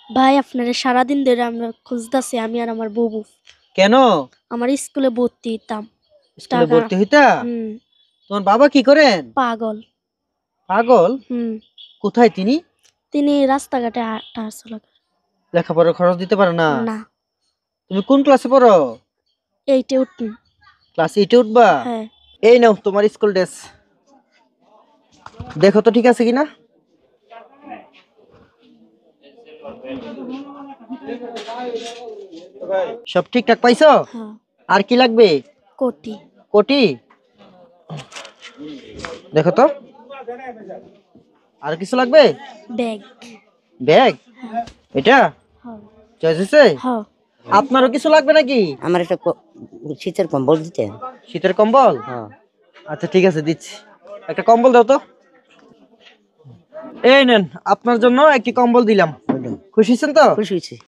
ভাই আপনারা সারাদিন ধরে আমরা খুঁজতাছি আমি আর আমার বউ। কেন? আমার স্কুলে ভর্তি হইতাম। স্কুলে টাকা ভর্তি হইতা? হুম তোমার বাবা কি করেন? পাগল। পাগল? হুম কোথায় তিনি? তিনি রাস্তাঘাটে হাঁটাচলা করে। লেখাপড়ার খরচ দিতে পারে না? না, তুমি কোন ক্লাসে পড়ো? এইটে উঠুন। ক্লাস 8 উঠবা? হ্যাঁ। এই নাও তোমার স্কুল ড্রেস। দেখো তো ঠিক আছে কিনা। সব ঠিকঠাক পাইছো? হ্যাঁ। আর কি লাগবে? কোটি। কোটি? দেখো তো। আর কিছু লাগবে? ব্যাগ। ব্যাগ? এটা হ্যাঁ। চয়েস হয়েছে? হ্যাঁ। আপনারও কিছু লাগবে নাকি? আমার একটা শীতের কম্বল দিতে। শীতের কম্বল? হ্যাঁ। আচ্ছা ঠিক আছে দিচ্ছি। একটা কম্বল দাও তো। এই নেন আপনার জন্য একটি কম্বল দিলাম। খুশি হয়েছেন তো? খুশি হয়েছি।